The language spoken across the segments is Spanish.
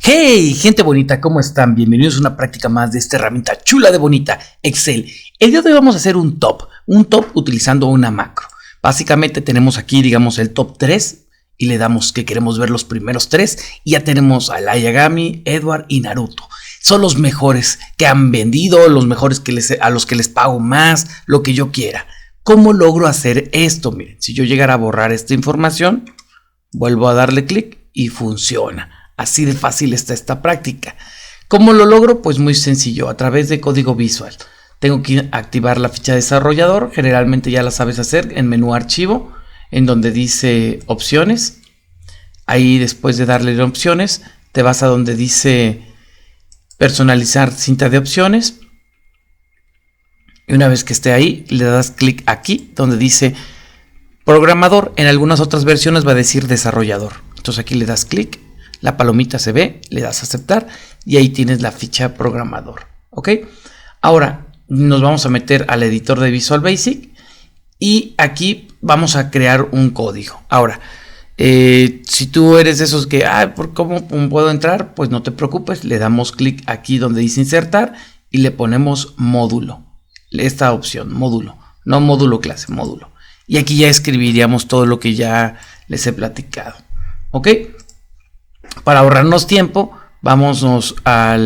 Hey, gente bonita, ¿cómo están? Bienvenidos a una práctica más de esta herramienta chula de bonita, Excel. El día de hoy vamos a hacer un top utilizando una macro. Básicamente tenemos aquí, digamos, el top 3 y le damos que queremos ver los primeros 3 y ya tenemos a Light Yagami, Edward y Naruto. Son los mejores que han vendido, los mejores a los que les pago más, lo que yo quiera. ¿Cómo logro hacer esto? Miren, si yo llegara a borrar esta información, vuelvo a darle clic y funciona. Así de fácil está esta práctica. ¿Cómo lo logro? Pues muy sencillo, a través de código visual. Tengo que activar la ficha de desarrollador, generalmente ya la sabes hacer en menú archivo, en donde dice opciones. Ahí después de darle opciones, te vas a donde dice personalizar cinta de opciones. Y una vez que esté ahí, le das clic aquí, donde dice programador. En algunas otras versiones va a decir desarrollador. Entonces aquí le das clic. La palomita se ve, le das a aceptar y ahí tienes la ficha programador. ¿Ok? Ahora nos vamos a meter al editor de Visual Basic y aquí vamos a crear un código. Ahora, si tú eres de esos que, ¿cómo puedo entrar? Pues no te preocupes, le damos clic aquí donde dice insertar y le ponemos módulo. Esta opción, módulo, no módulo clase, módulo. Y aquí ya escribiríamos todo lo que ya les he platicado. ¿Ok? Para ahorrarnos tiempo, vámonos a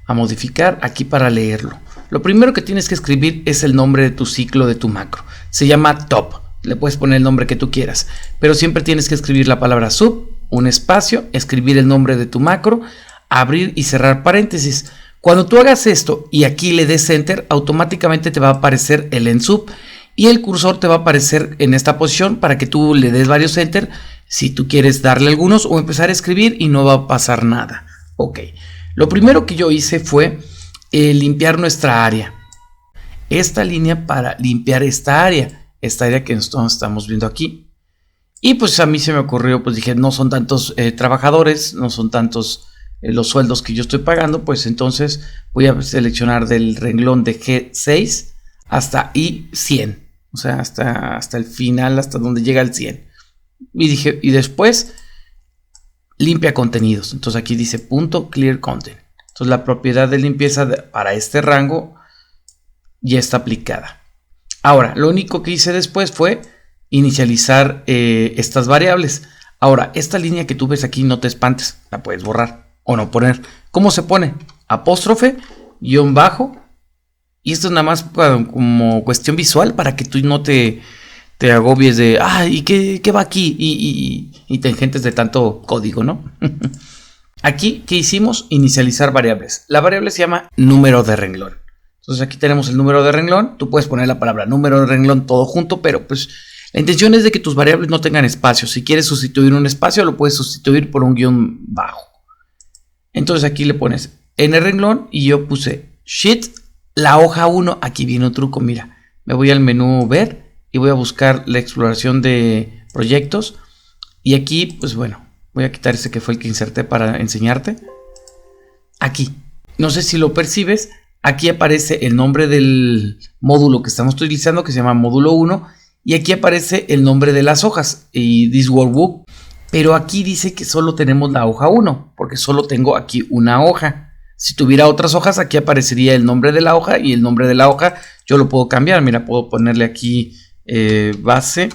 modificar aquí para leerlo. Lo primero que tienes que escribir es el nombre de tu ciclo, de tu macro. Se llama top. Le puedes poner el nombre que tú quieras, pero siempre tienes que escribir la palabra sub, un espacio, escribir el nombre de tu macro, abrir y cerrar paréntesis. Cuando tú hagas esto y aquí le des enter, automáticamente te va a aparecer el end sub y el cursor te va a aparecer en esta posición para que tú le des varios enter. Si tú quieres darle algunos o empezar a escribir y no va a pasar nada. Ok. Lo primero que yo hice fue limpiar nuestra área. Esta línea para limpiar esta área. Esta área que nosotros estamos viendo aquí. Y pues a mí se me ocurrió, pues dije, no son tantos trabajadores, no son tantos los sueldos que yo estoy pagando. Pues entonces voy a seleccionar del renglón de G6 hasta I100. O sea, hasta el final, hasta donde llega el 100. Y dije, y después limpia contenidos. Entonces aquí dice punto clear content. Entonces la propiedad de limpieza para este rango ya está aplicada. Ahora, lo único que hice después fue inicializar estas variables. Ahora, esta línea que tú ves aquí, no te espantes, la puedes borrar o no poner. ¿Cómo se pone? Apóstrofe, guión bajo. Y esto es nada más como cuestión visual para que tú no te agobies de, ¿y qué va aquí? Y tangentes de tanto código, ¿no? Aquí, ¿qué hicimos? Inicializar variables. La variable se llama número de renglón. Entonces aquí tenemos el número de renglón. Tú puedes poner la palabra número de renglón todo junto, pero pues la intención es de que tus variables no tengan espacio. Si quieres sustituir un espacio, lo puedes sustituir por un guión bajo. Entonces aquí le pones n renglón y yo puse sheet, la hoja 1. Aquí viene un truco, mira. Me voy al menú ver y voy a buscar la exploración de proyectos. Y aquí, pues bueno, voy a quitar ese que fue el que inserté para enseñarte. Aquí, no sé si lo percibes, aquí aparece el nombre del módulo que estamos utilizando, que se llama módulo 1. Y aquí aparece el nombre de las hojas y this workbook. Pero aquí dice que solo tenemos la hoja 1, porque solo tengo aquí una hoja. Si tuviera otras hojas, aquí aparecería el nombre de la hoja y el nombre de la hoja yo lo puedo cambiar. Mira, puedo ponerle aquí base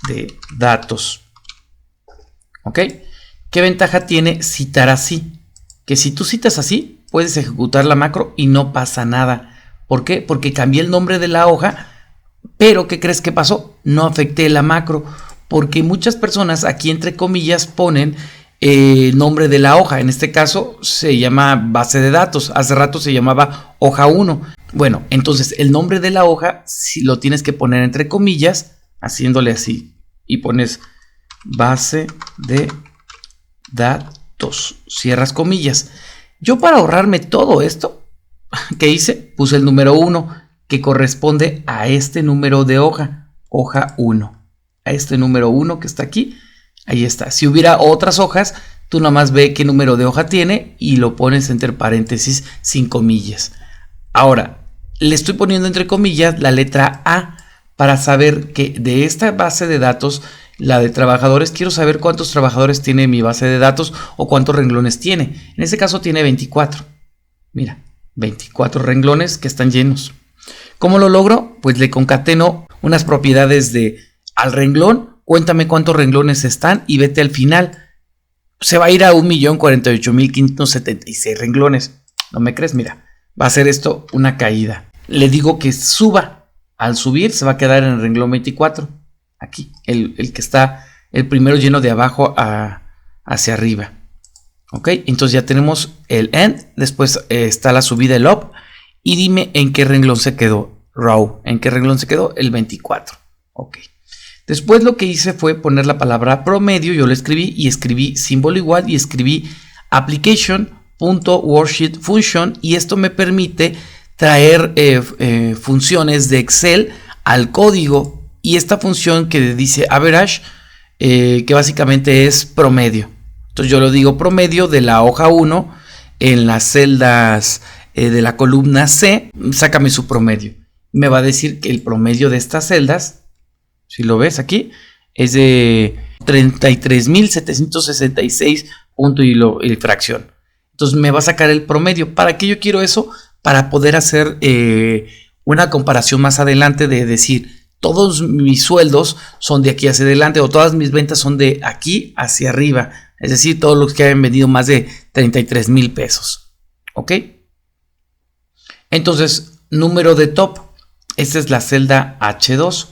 de datos. ¿Ok? ¿Qué ventaja tiene citar así? Que si tú citas así, puedes ejecutar la macro y no pasa nada. ¿Por qué? Porque cambié el nombre de la hoja, pero ¿qué crees que pasó? No afecté la macro, porque muchas personas aquí entre comillas ponen el nombre de la hoja. En este caso se llama base de datos. Hace rato se llamaba hoja 1. Bueno, entonces el nombre de la hoja si lo tienes que poner entre comillas, haciéndole así. Y pones base de datos. Cierras comillas. Yo para ahorrarme todo esto, ¿qué hice? Puse el número 1 que corresponde a este número de hoja. Hoja 1. A este número 1 que está aquí. Ahí está. Si hubiera otras hojas, tú nada más ve qué número de hoja tiene y lo pones entre paréntesis sin comillas. Ahora, le estoy poniendo entre comillas la letra A para saber que de esta base de datos la de trabajadores, quiero saber cuántos trabajadores tiene mi base de datos o cuántos renglones tiene. En este caso tiene 24. Mira, 24 renglones que están llenos. ¿Cómo lo logro? Pues le concateno unas propiedades de al renglón, cuéntame cuántos renglones están y vete al final. Se va a ir a 1.048.576 renglones. ¿No me crees? Mira, va a hacer esto una caída. Le digo que suba. Al subir se va a quedar en el renglón 24. Aquí, el que está el primero lleno de abajo hacia arriba. Ok, entonces ya tenemos el end. Después está la subida, el up. Y dime en qué renglón se quedó. Row. ¿En qué renglón se quedó? El 24. Ok. Después lo que hice fue poner la palabra promedio. Yo lo escribí y escribí símbolo igual y escribí application.worksheet function. Y esto me permite traer funciones de Excel al código. Y esta función que dice average, que básicamente es promedio. Entonces yo lo digo promedio de la hoja 1 en las celdas de la columna C, sácame su promedio. Me va a decir que el promedio de estas celdas, si lo ves aquí, es de 33.766 punto y fracción. Entonces me va a sacar el promedio. ¿Para qué yo quiero eso? Para poder hacer una comparación más adelante de decir, todos mis sueldos son de aquí hacia adelante o todas mis ventas son de aquí hacia arriba. Es decir, todos los que hayan vendido más de 33,000 pesos. ¿Ok? Entonces, número de top. Esta es la celda H2.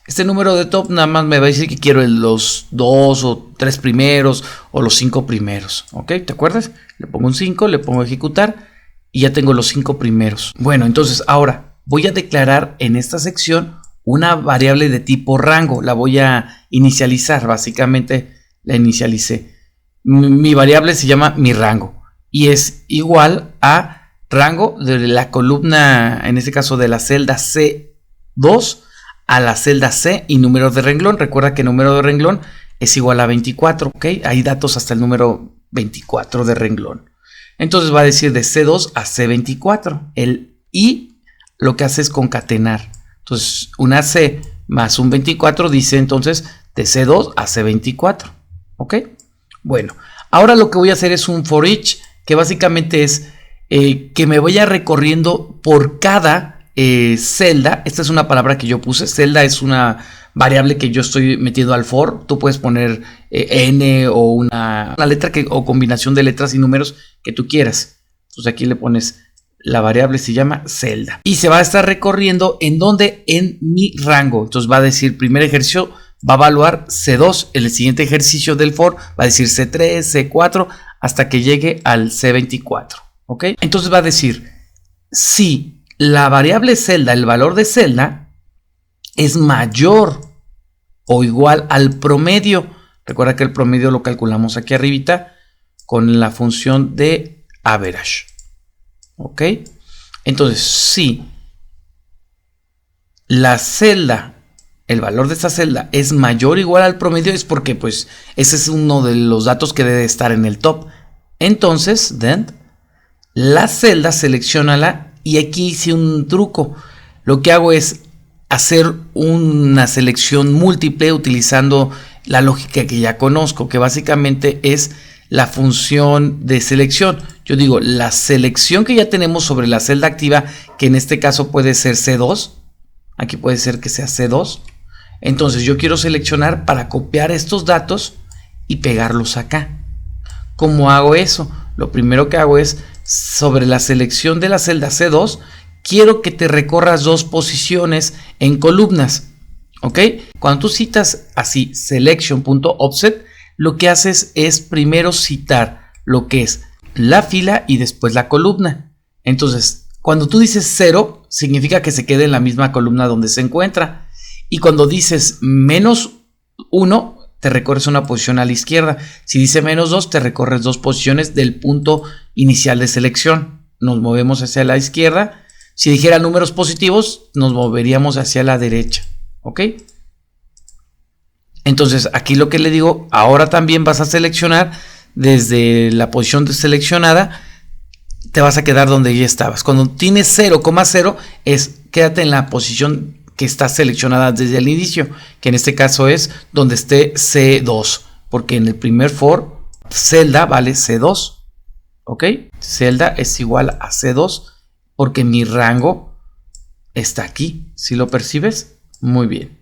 Este número de top nada más me va a decir que quiero los 2 o 3 primeros o los 5 primeros. ¿Ok? ¿Te acuerdas? Le pongo un 5, le pongo ejecutar y ya tengo los 5 primeros. Bueno, entonces ahora voy a declarar en esta sección una variable de tipo rango. La voy a inicializar. Básicamente la inicialicé. Mi variable se llama mi rango y es igual a rango de la columna, en este caso de la celda C2 a la celda C y número de renglón. Recuerda que número de renglón es igual a 24, ¿ok? Hay datos hasta el número 24 de renglón. Entonces va a decir de C2 a C24. El I lo que hace es concatenar. Entonces una C más un 24 dice entonces de C2 a C24, ¿ok? Bueno, ahora lo que voy a hacer es un for each, que básicamente es que me vaya recorriendo por cada celda. Esta es una palabra que yo puse. Celda es una variable que yo estoy metiendo al for. Tú puedes poner n o una letra o combinación de letras y números que tú quieras. Entonces aquí le pones la variable, se llama celda. Y se va a estar recorriendo en donde, en mi rango. Entonces va a decir primer ejercicio. Va a evaluar C2, el siguiente ejercicio del for va a decir C3, C4, hasta que llegue al C24, ¿ok? Entonces va a decir, si la variable celda, el valor de celda, es mayor o igual al promedio, recuerda que el promedio lo calculamos aquí arribita con la función de average, ¿ok? Entonces, si la celda, el valor de esta celda es mayor o igual al promedio, es porque pues ese es uno de los datos que debe estar en el top. Entonces, la celda, selecciónala y aquí hice un truco. Lo que hago es hacer una selección múltiple utilizando la lógica que ya conozco, que básicamente es la función de selección. Yo digo, la selección que ya tenemos sobre la celda activa, que en este caso puede ser C2, aquí puede ser que sea C2. Entonces yo quiero seleccionar para copiar estos datos y pegarlos acá. ¿Cómo hago eso? Lo primero que hago es, sobre la selección de la celda C2, quiero que te recorras 2 posiciones en columnas. ¿Ok? Cuando tú citas así selection.offset, lo que haces es primero citar lo que es la fila y después la columna. Entonces, cuando tú dices 0, significa que se quede en la misma columna donde se encuentra. Y cuando dices -1, te recorres una posición a la izquierda. Si dice -2, te recorres 2 posiciones del punto inicial de selección. Nos movemos hacia la izquierda. Si dijera números positivos, nos moveríamos hacia la derecha. ¿Ok? Entonces, aquí lo que le digo, ahora también vas a seleccionar desde la posición seleccionada, te vas a quedar donde ya estabas. Cuando tienes 0,0 es quédate en la posición que está seleccionada desde el inicio, que en este caso es donde esté C2, porque en el primer for celda vale C2, ¿ok? Celda es igual a C2 porque mi rango está aquí. ¿Sí lo percibes? Muy bien.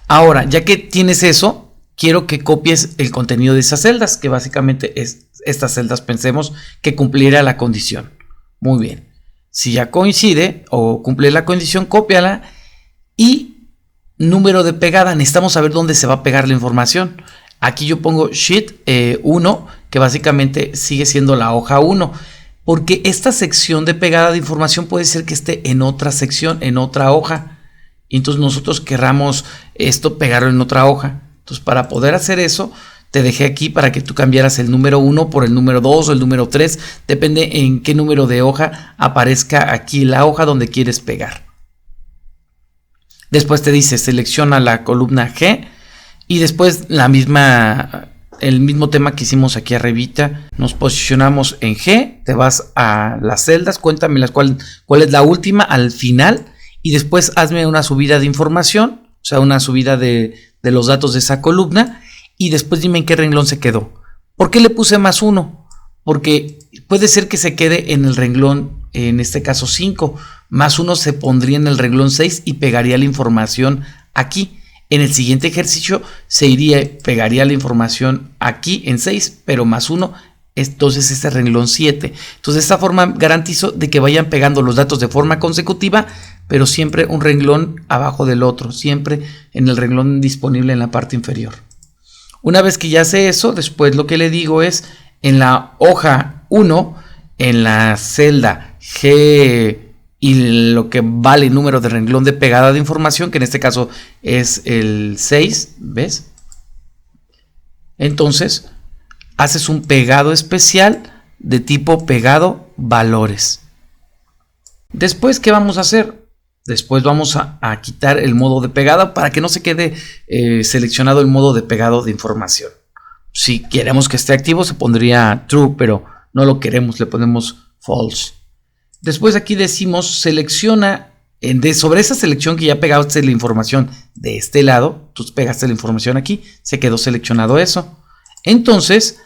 Ahora, ya que tienes eso, quiero que copies el contenido de esas celdas, que básicamente es estas celdas, pensemos que cumpliera la condición. Muy bien. Si ya coincide o cumple la condición, cópiala. Y número de pegada, necesitamos saber dónde se va a pegar la información. Aquí yo pongo sheet 1, que básicamente sigue siendo la hoja 1. Porque esta sección de pegada de información puede ser que esté en otra sección, en otra hoja. Y entonces nosotros querramos esto pegarlo en otra hoja. Entonces, para poder hacer eso, te dejé aquí para que tú cambiaras el número 1 por el número 2 o el número 3. Depende en qué número de hoja aparezca aquí la hoja donde quieres pegar. Después te dice selecciona la columna G y después el mismo tema que hicimos aquí arribita. Nos posicionamos en G, te vas a las celdas, cuéntame cuál es la última al final y después hazme una subida de información, o sea, una subida de los datos de esa columna y después dime en qué renglón se quedó. ¿Por qué le puse +1? Porque puede ser que se quede en el renglón, en este caso 5, +1 se pondría en el renglón 6 y pegaría la información aquí. En el siguiente ejercicio pegaría la información aquí en 6, pero +1, entonces este renglón 7. Entonces de esta forma garantizo de que vayan pegando los datos de forma consecutiva, pero siempre un renglón abajo del otro, siempre en el renglón disponible en la parte inferior. Una vez que ya hace eso, después lo que le digo es en la hoja 1, en la celda G y lo que vale número de renglón de pegada de información, que en este caso es el 6, ¿ves? Entonces haces un pegado especial de tipo pegado valores. Después, ¿qué vamos a hacer? Después vamos a quitar el modo de pegada para que no se quede seleccionado el modo de pegado de información. Si queremos que esté activo se pondría true, pero no lo queremos, le ponemos false. Después aquí decimos selecciona, sobre esa selección que ya pegaste la información de este lado, tú pegaste la información aquí, se quedó seleccionado eso. Entonces,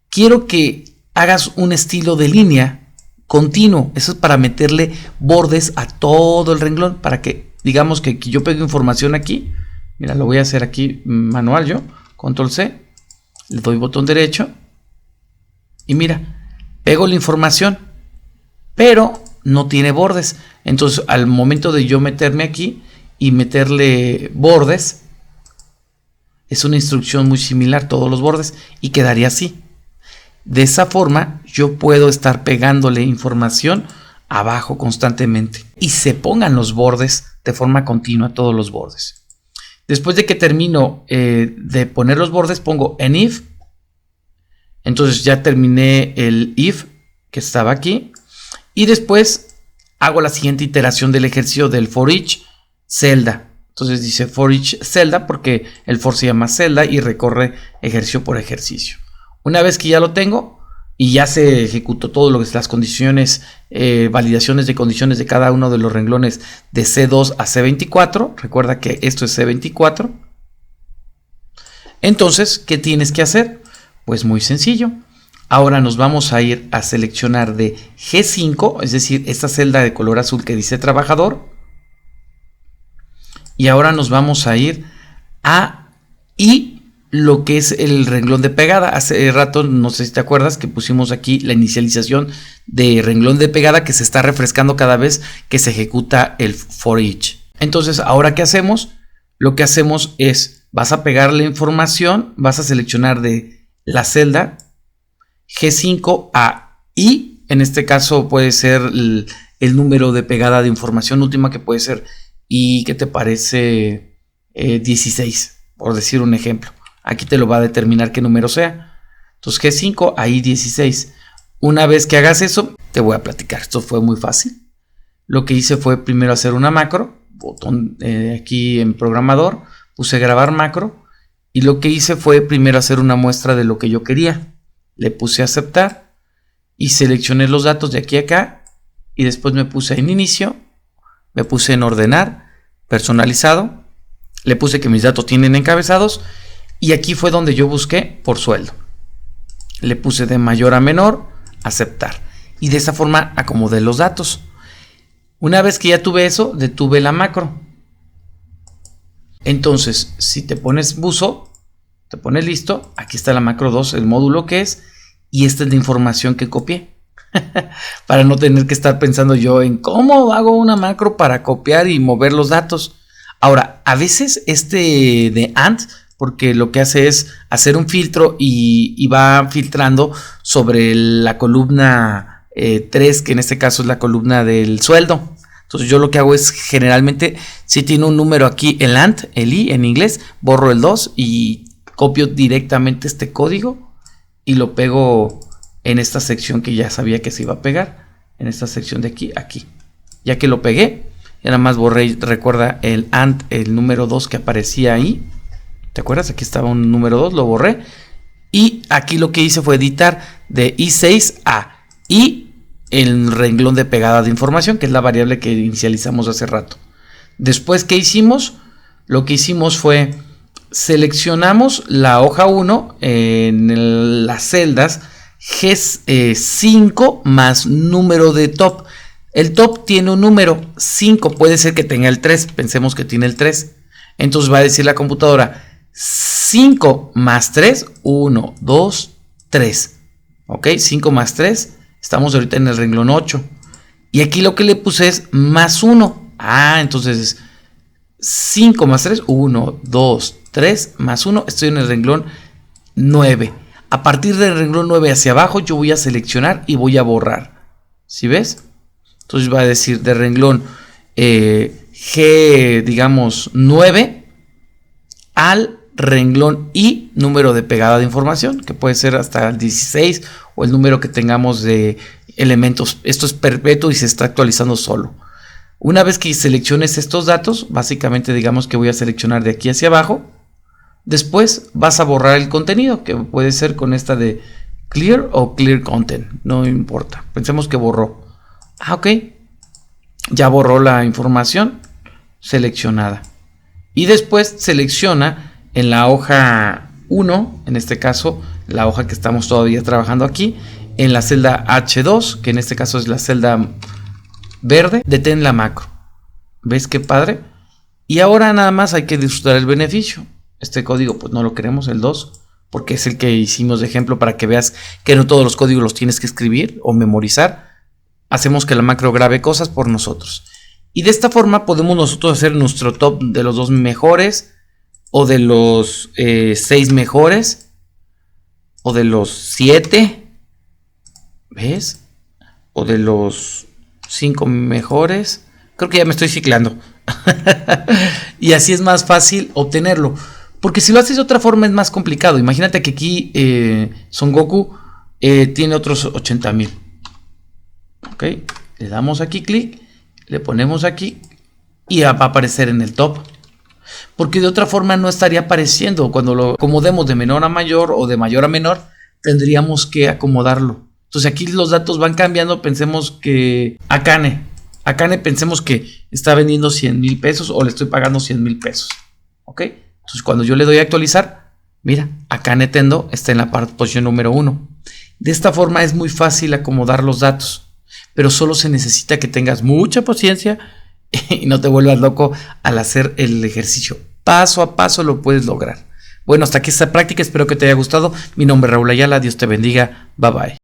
quiero que hagas un estilo de línea continuo. Eso es para meterle bordes a todo el renglón, para que digamos que yo pegue información aquí. Mira, lo voy a hacer aquí manual yo, control C, le doy botón derecho y mira, pego la información, pero no tiene bordes. Entonces al momento de yo meterme aquí y meterle bordes, es una instrucción muy similar, todos los bordes, y quedaría así. De esa forma yo puedo estar pegándole información abajo constantemente y se pongan los bordes de forma continua, todos los bordes. Después de que termino de poner los bordes, pongo en if. Entonces ya terminé el if que estaba aquí y después hago la siguiente iteración del ejercicio del for each celda. Entonces dice for each celda porque el for se llama celda y recorre ejercicio por ejercicio. Una vez que ya lo tengo y ya se ejecutó todo lo que es las condiciones, validaciones de condiciones de cada uno de los renglones de C2 a C24, recuerda que esto es C24. Entonces, ¿qué tienes que hacer? Pues muy sencillo. Ahora nos vamos a ir a seleccionar de G5, es decir, esta celda de color azul que dice trabajador. Y ahora nos vamos a ir a I, lo que es el renglón de pegada. Hace rato, no sé si te acuerdas, que pusimos aquí la inicialización de renglón de pegada que se está refrescando cada vez que se ejecuta el for each. Entonces, ¿ahora qué hacemos? Lo que hacemos es, vas a pegar la información, vas a seleccionar de la celda G5 a I, en este caso puede ser el número de pegada de información última, que puede ser I, ¿qué te parece? 16, por decir un ejemplo. Aquí te lo va a determinar qué número sea. Entonces G5 a I16. Una vez que hagas eso, te voy a platicar. Esto fue muy fácil. Lo que hice fue primero hacer una macro, botón aquí en programador, puse grabar macro y lo que hice fue primero hacer una muestra de lo que yo quería. Le puse aceptar y seleccioné los datos de aquí a acá y después me puse en inicio, me puse en ordenar, personalizado, le puse que mis datos tienen encabezados y aquí fue donde yo busqué por sueldo. Le puse de mayor a menor, aceptar, y de esa forma acomodé los datos. Una vez que ya tuve eso, detuve la macro. Entonces, si te pones buzo, te pones listo, aquí está la macro 2, el módulo que es, y esta es la información que copié. Para no tener que estar pensando yo en cómo hago una macro para copiar y mover los datos. Ahora, a veces de AND, porque lo que hace es hacer un filtro y va filtrando sobre la columna 3, que en este caso es la columna del sueldo. Entonces yo lo que hago es generalmente, si tiene un número aquí, el AND, el I en inglés, borro el 2 y copio directamente este código y lo pego en esta sección que ya sabía que se iba a pegar, en esta sección de aquí, aquí. Ya que lo pegué, ya nada más borré, recuerda el AND, el número 2 que aparecía ahí. ¿Te acuerdas? Aquí estaba un número 2, lo borré. Y aquí lo que hice fue editar de I6 a I el renglón de pegada de información, que es la variable que inicializamos hace rato. Después, ¿qué hicimos? Lo que hicimos fue seleccionamos la hoja 1 en las celdas G5 más número de top. El top tiene un número 5, puede ser que tenga el 3, pensemos que tiene el 3. Entonces va a decir la computadora 5 más 3, 1, 2, 3. Ok, 5 más 3, estamos ahorita en el renglón 8. Y aquí lo que le puse es más 1. Entonces 5 más 3, 1, 2, 3, más 1, estoy en el renglón 9. A partir del renglón 9 hacia abajo yo voy a seleccionar y voy a borrar. ¿Sí ves? Entonces va a decir de renglón G, digamos 9 al renglón I, número de pegada de información, que puede ser hasta el 16 o el número que tengamos de elementos. Esto es perpetuo y se está actualizando solo. Una vez que selecciones estos datos, básicamente digamos que voy a seleccionar de aquí hacia abajo. Después vas a borrar el contenido, que puede ser con esta de clear o clear content, no importa. Pensemos que borró. Ok, ya borró la información seleccionada. Y después selecciona en la hoja 1, en este caso la hoja que estamos todavía trabajando aquí, en la celda H2, que en este caso es la celda verde, detén la macro. ¿Ves qué padre? Y ahora nada más hay que disfrutar el beneficio. Este código pues no lo queremos, el 2, porque es el que hicimos de ejemplo para que veas que no todos los códigos los tienes que escribir o memorizar. Hacemos que la macro grabe cosas por nosotros. Y de esta forma podemos nosotros hacer nuestro top de los 2 mejores, o de los 6 mejores, o de los 7, ¿ves? O de los 5 mejores. Creo que ya me estoy ciclando. Y así es más fácil obtenerlo. Porque si lo haces de otra forma es más complicado. Imagínate que aquí Son Goku tiene otros 80,000. Ok, le damos aquí clic, le ponemos aquí y va a aparecer en el top. Porque de otra forma no estaría apareciendo. Cuando lo acomodemos de menor a mayor o de mayor a menor, tendríamos que acomodarlo. Entonces aquí los datos van cambiando. Pensemos que Akane pensemos que está vendiendo 100,000 pesos o le estoy pagando 100,000 pesos. Ok, entonces cuando yo le doy a actualizar, mira, Akane Tendo está en la posición número 1. De esta forma es muy fácil acomodar los datos, pero solo se necesita que tengas mucha paciencia y no te vuelvas loco al hacer el ejercicio. Paso a paso lo puedes lograr. Bueno, hasta aquí esta práctica, espero que te haya gustado. Mi nombre es Raúl Ayala, Dios te bendiga, bye bye.